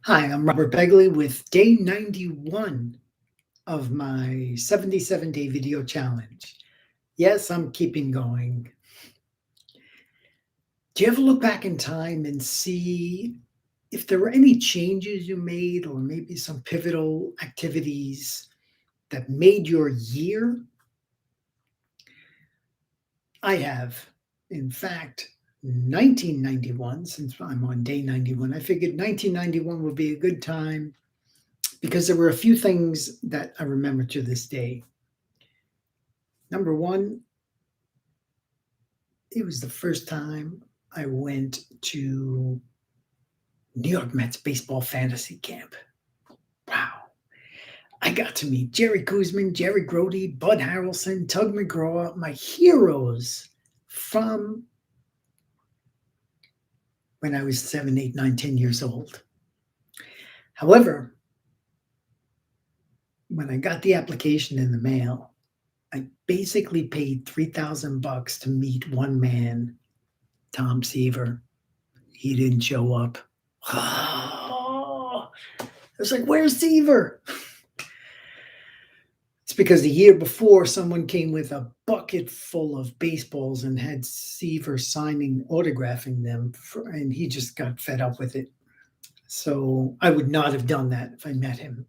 Hi, I'm Robert Begley with day 91 of my 77-day video challenge. Yes, I'm keeping going. Do you ever look back in time and see if there were any changes you made or maybe some pivotal activities that made your year? I have. In fact, 1991, since I'm on day 91, I figured 1991 would be a good time because there were a few things that I remember to this day. Number one, it was the first time I went to New York Mets baseball fantasy camp. Wow. I got to meet Jerry Koosman, Jerry Grody, Bud Harrelson, Tug McGraw, my heroes from when I was 7, 8, 9, 10 years old. However, when I got the application in the mail, I basically paid $3,000 to meet one man, Tom Seaver. He didn't show up. I was like, where's Seaver? It's because the year before, someone came with a bucket full of baseballs and had Seaver signing, autographing them, and he just got fed up with it. So I would not have done that if I met him.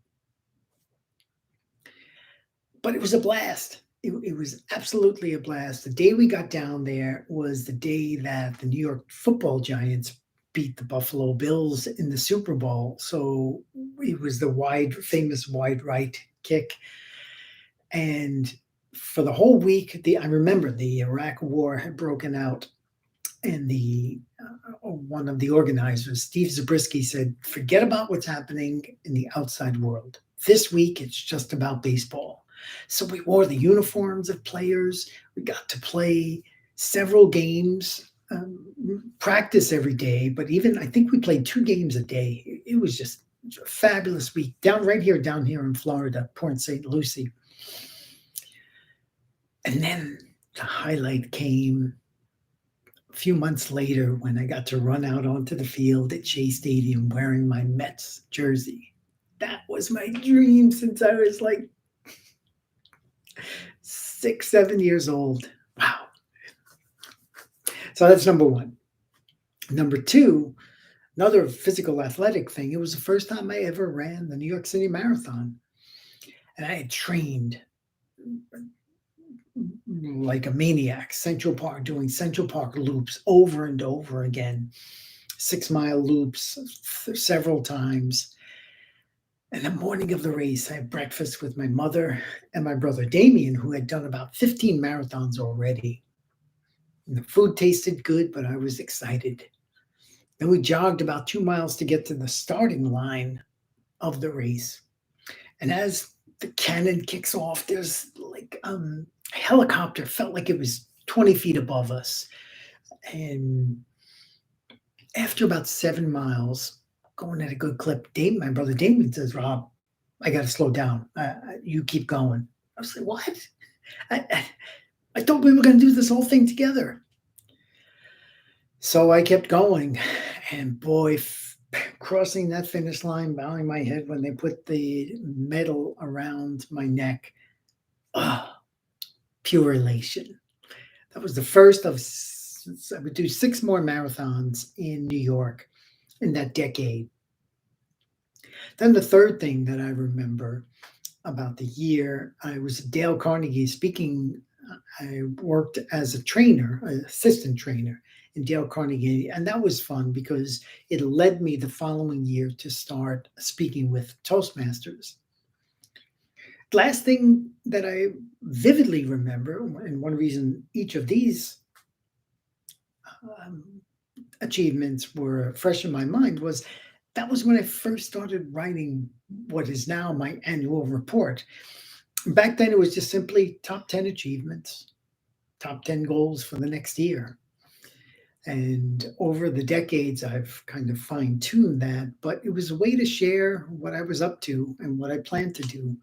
But it was a blast. It was absolutely a blast. The day we got down there was the day that the New York football Giants beat the Buffalo Bills in the Super Bowl. So it was the famous wide right kick. And for the whole week, I remember the Iraq War had broken out, and one of the organizers, Steve Zabriskie, said, "Forget about what's happening in the outside world. This week, it's just about baseball." So we wore the uniforms of players. We got to play several games, practice every day, but even I think we played 2 games a day. It was just a fabulous week down here in Florida, Port St. Lucie. And then the highlight came a few months later when I got to run out onto the field at Shea Stadium wearing my Mets jersey. That was my dream since I was like 6, 7 years old. Wow. So that's number one. Number two, another physical athletic thing. It was the first time I ever ran the New York City Marathon. And I had trained like a maniac, doing Central Park loops over and over again, 6-mile loops several times. And the morning of the race, I had breakfast with my mother and my brother Damien, who had done about 15 marathons already. And the food tasted good, but I was excited. Then we jogged about 2 miles to get to the starting line of the race. And as the cannon kicks off, there's like a helicopter, felt like it was 20 feet above us. And after about 7 miles, going at a good clip, my brother Damien says, "Rob, I got to slow down. You keep going." I was like, "What? I thought we were going to do this whole thing together." So I kept going, and boy, crossing that finish line, bowing my head when they put the medal around my neck, pure elation. That was the first of, I would do 6 more marathons in New York in that decade. Then the third thing that I remember about the year, I was at Dale Carnegie speaking. I worked as a trainer, an assistant trainer in Dale Carnegie, and that was fun because it led me the following year to start speaking with Toastmasters. Last thing that I vividly remember, and one reason each of these achievements were fresh in my mind, was that was when I first started writing what is now my annual report. Back then, it was just simply top 10 achievements, top 10 goals for the next year. And over the decades, I've kind of fine tuned that, but it was a way to share what I was up to and what I planned to do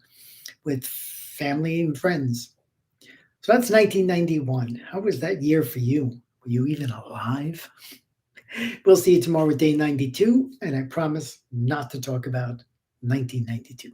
with family and friends. So that's 1991. How was that year for you? Were you even alive? We'll see you tomorrow with day 92, and I promise not to talk about 1992.